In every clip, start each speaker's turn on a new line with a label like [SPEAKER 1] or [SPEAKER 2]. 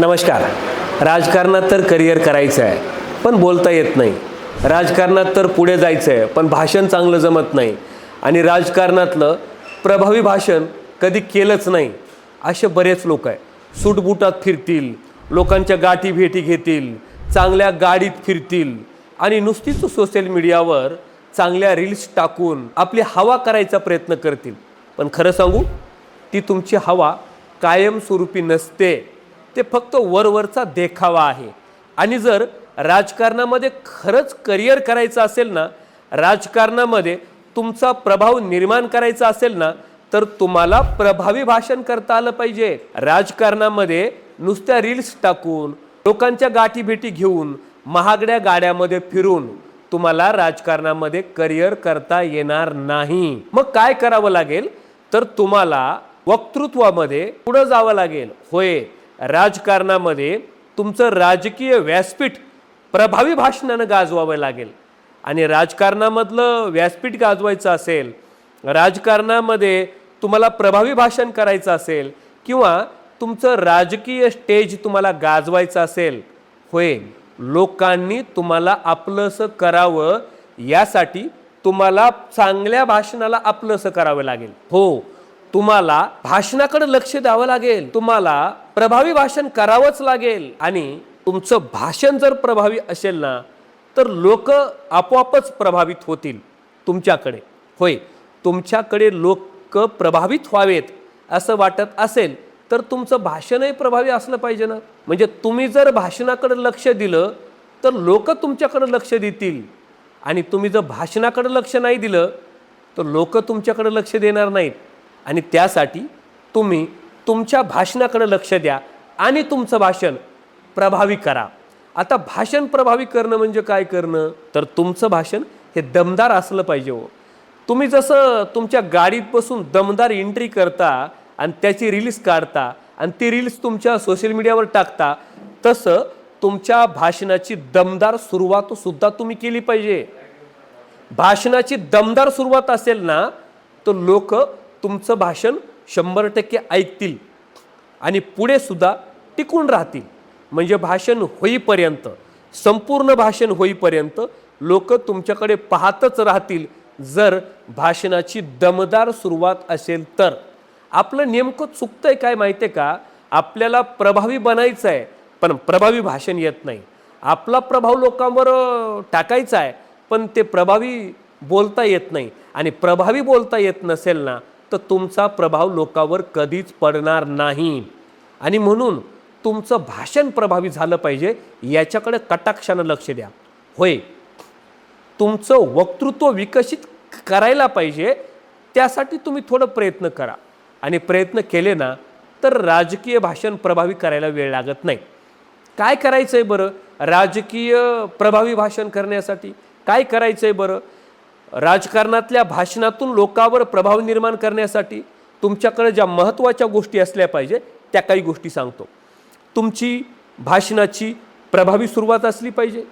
[SPEAKER 1] नमस्कार. राजकारणात तर करिअर करायचं आहे पण बोलता येत नाही. राजकारणात तर पुढे जायचं आहे पण भाषण चांगलं जमत नाही. आणि राजकारणातलं प्रभावी भाषण कधी केलंच नाही असे बरेच लोक आहे. सूटबुटात फिरतील, लोकांच्या गाठी भेटी घेतील, चांगल्या गाडीत फिरतील आणि नुसतीच सोशल मीडियावर चांगल्या रील्स टाकून आपली हवा करायचा प्रयत्न करतील. पण खरं सांगू, ती तुमची हवा कायमस्वरूपी नसते. ते फक्त वरवरचा देखावा आहे. आणि जर राजकारणामध्ये खरंच करिअर करायचं असेल ना, राजकारणामध्ये तुमचा प्रभाव निर्माण करायचा असेल ना, तर तुम्हाला प्रभावी भाषण करता आलं पाहिजे. राजकारणामध्ये नुसत्या रील्स टाकून, लोकांच्या गाठी भेटी घेऊन, महागड्या गाड्यामध्ये फिरून तुम्हाला राजकारणामध्ये करिअर करता येणार नाही. मग काय करावं लागेल, तर तुम्हाला वक्तृत्वामध्ये पुढे जावं लागेल. होय, राजकारणामध्ये तुमचं राजकीय व्यासपीठ प्रभावी भाषणानं गाजवावं लागेल. आणि राजकारणामधलं व्यासपीठ गाजवायचं असेल, राजकारणामध्ये तुम्हाला प्रभावी भाषण करायचं असेल किंवा तुमचं राजकीय स्टेज तुम्हाला गाजवायचं असेल, होय, लोकांनी तुम्हाला आपलंसं करावं यासाठी तुम्हाला चांगल्या भाषणाला आपलंसं करावं लागेल. हो, तुम्हाला भाषणाकडे लक्ष द्यावं लागेल. तुम्हाला प्रभावी भाषण करावंच लागेल. आणि तुमचं भाषण जर प्रभावी असेल ना, तर लोक आपोआपच प्रभावित होतील तुमच्याकडे. होय, तुमच्याकडे लोक प्रभावित व्हावेत असं वाटत असेल तर तुमचं भाषणही प्रभावी असलं पाहिजे ना. म्हणजे तुम्ही जर भाषणाकडे लक्ष दिलं तर लोक तुमच्याकडे लक्ष देतील. आणि तुम्ही जर भाषणाकडे लक्ष नाही दिलं तर लोक तुमच्याकडे लक्ष देणार नाहीत. आणि त्यासाठी तुम्ही तुमच्या भाषणाकडे लक्ष द्या आणि तुमचं भाषण प्रभावी करा. आता भाषण प्रभावी करणं म्हणजे काय करणं, तर तुमचं भाषण हे दमदार असलं पाहिजे. हो, तुम्ही जसं तुमच्या गाडीत बसून दमदार एंट्री करता आणि त्याची रील्स काढता आणि ती रील्स तुमच्या सोशल मीडियावर टाकता, तसं तुमच्या भाषणाची दमदार सुरुवात सुद्धा तुम्ही केली पाहिजे. भाषणाची दमदार सुरुवात असेल ना, तर लोक तुमचं भाषण 100% ऐकतील आणि पुढे सुद्धा टिकून राहतील. म्हणजे भाषण होईपर्यंत, संपूर्ण भाषण होईपर्यंत लोक तुमच्याकडे पाहतच राहतील. जर भाषणाची दमदार सुरुवात असेल तर. आपलं नेमकं चुकतंय काय माहिती आहे का, आपल्याला प्रभावी बनायचं आहे पण प्रभावी भाषण येत नाही. आपला प्रभाव लोकांवर टाकायचा आहे पण ते प्रभावी बोलता येत नाही. आणि प्रभावी बोलता येत नसेल ना, तर तुमचा प्रभाव लोकांवर कधीच पडणार नाही. आणि म्हणून तुमचं भाषण प्रभावी झालं पाहिजे याच्याकडे कटाक्षानं लक्ष द्या. होय, तुमचं वक्तृत्व विकसित करायला पाहिजे, त्यासाठी तुम्ही थोडं प्रयत्न करा. आणि प्रयत्न केले ना, तर राजकीय भाषण प्रभावी करायला वेळ लागत नाही. काय करायचं आहे बरं राजकीय प्रभावी भाषण करण्यासाठी? काय करायचं आहे बरं राजकारणातल्या भाषणातून लोकांवर प्रभाव निर्माण करण्यासाठी? तुमच्याकडे ज्या महत्त्वाच्या गोष्टी असल्या पाहिजे त्या काही गोष्टी सांगतो. तुमची भाषणाची प्रभावी सुरुवात असली पाहिजे.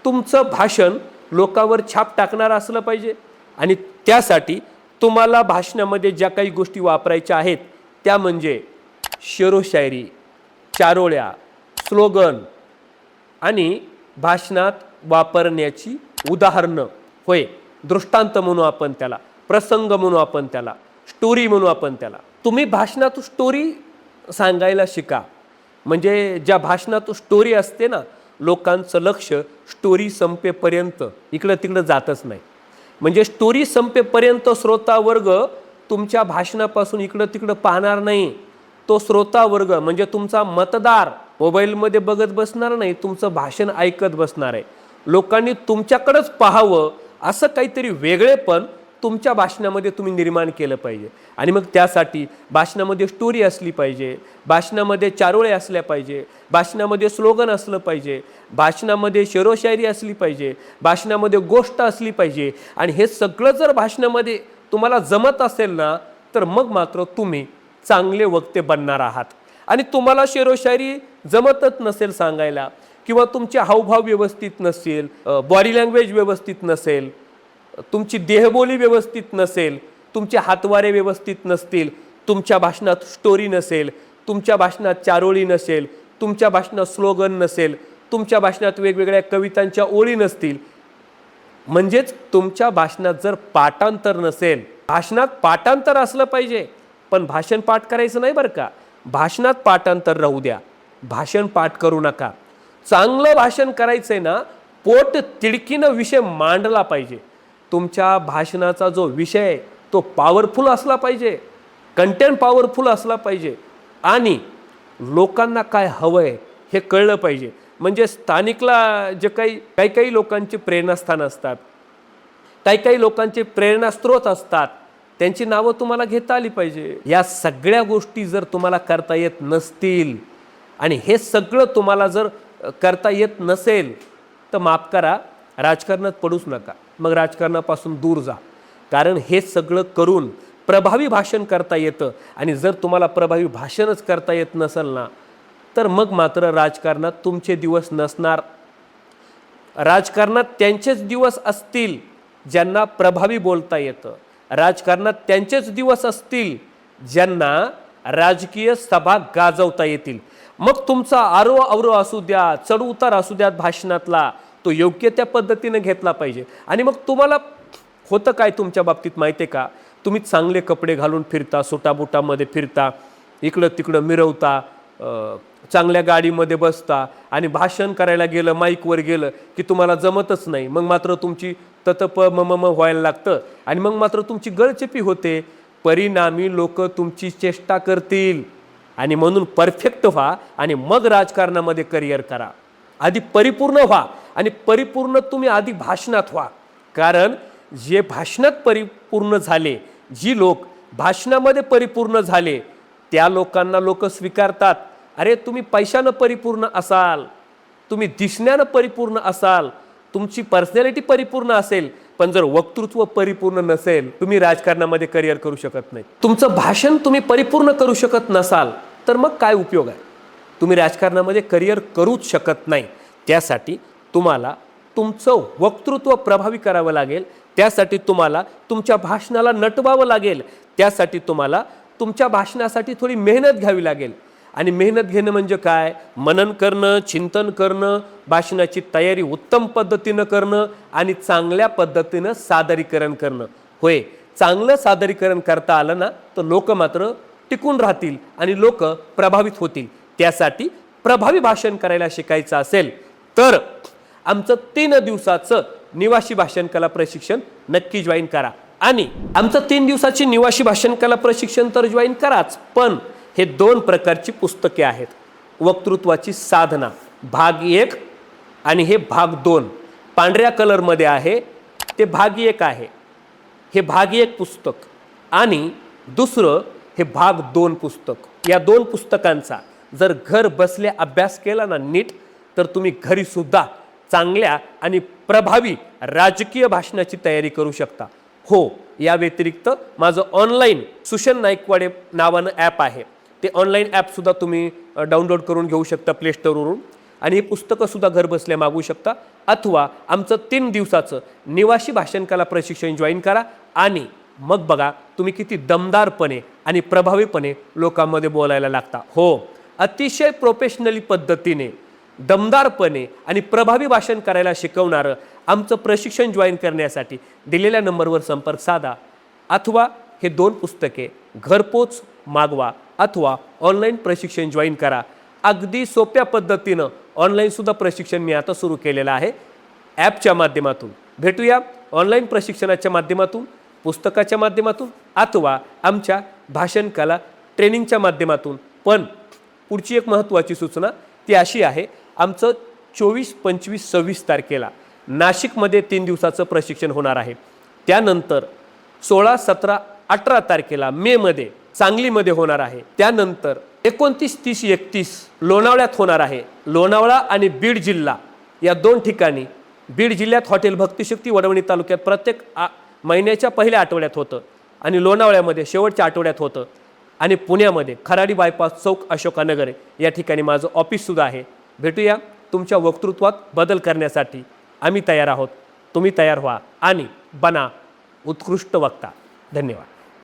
[SPEAKER 1] तुमचं भाषण लोकांवर छाप टाकणारं असलं पाहिजे. आणि त्यासाठी तुम्हाला भाषणामध्ये ज्या काही गोष्टी वापरायच्या आहेत त्या म्हणजे शेरोशायरी, चारोळ्या, स्लोगन आणि भाषणात वापरण्याची उदाहरणं. होय, दृष्टांत म्हणू आपण त्याला, प्रसंग म्हणू आपण त्याला, स्टोरी म्हणू आपण त्याला. तुम्ही भाषणात स्टोरी सांगायला शिका. म्हणजे ज्या भाषणात स्टोरी असते ना, लोकांचं लक्ष स्टोरी संपेपर्यंत इकडं तिकडं जातच नाही. म्हणजे स्टोरी संपेपर्यंत श्रोता वर्ग तुमच्या भाषणापासून इकडं तिकडं पाहणार नाही. तो श्रोता वर्ग म्हणजे तुमचा मतदार मोबाईलमध्ये बघत बसणार नाही, तुमचं भाषण ऐकत बसणार आहे. लोकांनी तुमच्याकडेच पाहावं असं काहीतरी वेगळेपण तुमच्या भाषणामध्ये तुम्ही निर्माण केलं पाहिजे. आणि मग त्यासाठी भाषणामध्ये स्टोरी असली पाहिजे, भाषणामध्ये चारोळे असल्या पाहिजे, भाषणामध्ये स्लोगन असलं पाहिजे, भाषणामध्ये शेरोशायरी असली पाहिजे, भाषणामध्ये गोष्ट असली पाहिजे. आणि हे सगळं जर भाषणामध्ये तुम्हाला जमत असेल ना, तर मग मात्र तुम्ही चांगले वक्ते बनणार आहात. आणि तुम्हाला शेरोशायरी जमतच नसेल सांगायला किंवा तुमचे हावभाव व्यवस्थित नसेल, बॉडी लँग्वेज व्यवस्थित नसेल, तुमची देहबोली व्यवस्थित नसेल, तुमचे हातवारे व्यवस्थित नसतील, तुमच्या भाषणात स्टोरी नसेल, तुमच्या भाषणात चारोळी नसेल, तुमच्या भाषणात स्लोगन नसेल, तुमच्या भाषणात वेगवेगळ्या कवितांच्या ओळी नसतील, म्हणजेच तुमच्या भाषणात जर पाठांतर नसेल, भाषणात पाठांतर असलं पाहिजे, पण भाषण पाठ करायचं नाही बरं का. भाषणात पाठांतर राहू द्या, भाषण पाठ करू नका. चांगलं भाषण करायचंय ना, पोट तिडकीनं विषय मांडला पाहिजे. तुमच्या भाषणाचा जो विषय आहे तो पॉवरफुल असला पाहिजे, कंटेंट पॉवरफुल असला पाहिजे आणि लोकांना काय हवंय हे कळलं पाहिजे. म्हणजे स्थानिकला जे काही लोकांची प्रेरणास्थान असतात, काही लोकांचे प्रेरणास्त्रोत असतात, त्यांची नावं तुम्हाला घेता आली पाहिजे. या सगळ्या गोष्टी जर तुम्हाला करता येत नसतील आणि हे सगळं तुम्हाला जर करता येत नसेल तर माफ करा, राजकारणात पडूच नका. मग राजकारणापासून दूर जा. कारण हे सगळं करून प्रभावी भाषण करता येतं आणि जर तुम्हाला प्रभावी भाषणच करता येत नसेल ना, तर मग मात्र राजकारणात तुमचे दिवस नसणार. राजकारणात त्यांचेच दिवस असतील ज्यांना प्रभावी बोलता येतं. राजकारणात त्यांचेच दिवस असतील ज्यांना राजकीय सभा गाजवता येतील. मग तुमचा आरोह अवरोह असू द्या, चढ उतार असू द्यात भाषणातला, तो योग्य त्या पद्धतीने घेतला पाहिजे. आणि मग तुम्हाला होतं काय तुमच्या बाबतीत माहिती आहे का, तुम्ही चांगले कपडे घालून फिरता, सुटाबुटामध्ये फिरता, इकडं तिकडं मिरवता, चांगल्या गाडीमध्ये बसता आणि भाषण करायला गेलं, माईकवर गेलं की तुम्हाला जमतच नाही. मग मात्र तुमची ततप मम व्हायला लागतं आणि मग मात्र तुमची गळचेपी होते. परिणामी लोक तुमची चेष्टा करतील. आणि म्हणून परफेक्ट व्हा आणि मग राजकारणामध्ये करिअर करा. आधी परिपूर्ण व्हा आणि परिपूर्ण तुम्ही आधी भाषणात व्हा. कारण जे भाषणात परिपूर्ण झाले, जी लोक भाषणामध्ये परिपूर्ण झाले, त्या लोकांना लोक स्वीकारतात. अरे तुम्ही पैशानं परिपूर्ण असाल, तुम्ही दिसण्यानं परिपूर्ण असाल, तुमची पर्सनॅलिटी परिपूर्ण असेल, पण जर वक्तृत्व परिपूर्ण नसेल, तुम्ही राजकारणामध्ये करिअर करू शकत नाही. तुमचं भाषण तुम्ही परिपूर्ण करू शकत नसाल तर मग काय उपयोग आहे. तुम्ही राजकारणामध्ये करिअर करूच शकत नाही. त्यासाठी तुम्हाला तुमचं वक्तृत्व प्रभावी करावं लागेल. त्यासाठी तुम्हाला तुमच्या भाषणाला नटवावं लागेल. त्यासाठी तुम्हाला तुमच्या भाषणासाठी थोडी मेहनत घ्यावी लागेल. आणि मेहनत घेणं म्हणजे काय, मनन करणं, चिंतन करणं, भाषणाची तयारी उत्तम पद्धतीनं करणं आणि चांगल्या पद्धतीनं सादरीकरण करणं. होय, चांगलं सादरीकरण करता आलं ना तर लोक मात्र टिकून राहतील आणि लोक प्रभावित होतील. त्यासाठी प्रभावी भाषण करायला शिकायचं असेल तर आमचं 3 दिवसाचं निवासी भाषण कला प्रशिक्षण नक्की जॉईन करा. आणि आमचं 3 दिवसाची निवासी भाषण कला प्रशिक्षण तर जॉईन कराच, पण हे 2 प्रकारची पुस्तके आहेत. वक्तृत्वाची साधना भाग 1 आणि हे भाग 2 पांढऱ्या कलरमध्ये आहे, ते भाग 1 आहे. हे भाग 1 पुस्तक आणि दुसरं हे भाग 2 पुस्तक. या 2 पुस्तकांचा जर घर बसल्या अभ्यास केला ना नीट, तर तुम्ही घरी सुद्धा चांगल्या आणि प्रभावी राजकीय भाषणाची तयारी करू शकता. हो, या व्यतिरिक्त माझं ऑनलाईन सुशन नाईकवाडे नावानं ॲप आहे. ते ऑनलाईन ॲपसुद्धा तुम्ही डाउनलोड करून घेऊ शकता प्ले स्टोरवरून आणि ही पुस्तकंसुद्धा घर बसल्या मागवू शकता. अथवा आमचं 3 दिवसाचं निवासी भाषण कला प्रशिक्षण जॉईन करा आणि मग बघा तुम्ही किती दमदारपणे आणि प्रभावीपणे लोकांमध्ये बोलायला लागता. हो, अतिशय प्रोफेशनली पद्धतीने दमदारपणे आणि प्रभावी भाषण करायला शिकवणारं आमचं प्रशिक्षण जॉईन करण्यासाठी दिलेल्या नंबरवर संपर्क साधा. अथवा हे 2 पुस्तके घरपोच मागवा अथवा ऑनलाईन प्रशिक्षण जॉईन करा. अगदी सोप्या पद्धतीनं ऑनलाईनसुद्धा प्रशिक्षण मी आता सुरू केलेलं आहे ॲपच्या माध्यमातून. भेटूया ऑनलाईन प्रशिक्षणाच्या माध्यमातून, पुस्तकाच्या माध्यमातून अथवा आमच्या भाषण कला ट्रेनिंगच्या माध्यमातून. पण पुढची एक महत्त्वाची सूचना ती अशी आहे, आमचं 24, 25, 26 तारखेला नाशिकमध्ये 3 दिवसाचं प्रशिक्षण होणार आहे. त्यानंतर 16, 17, 18 तारखेला मेमध्ये सांगलीमध्ये होणार आहे. त्यानंतर 29, 30, 31 लोणावळ्यात होणार आहे. लोणावळा आणि बीड जिल्हा या 2 ठिकाणी, बीड जिल्ह्यात हॉटेल भक्तिशक्ती वडवणी तालुक्यात प्रत्येक महिन्याच्या पहिल्या आठवड्यात होतं आणि लोणावळ्यामध्ये शेवटच्या आठवड्यात होतं आणि पुण्यामध्ये खराडी बायपास चौक अशोकानगर या ठिकाणी माझं ऑफिससुद्धा आहे. भेटूया. तुमच्या वक्तृत्वात बदल करण्यासाठी आम्ही तयार आहोत. तुम्ही तयार व्हा आणि बना उत्कृष्ट वक्ता. धन्यवाद.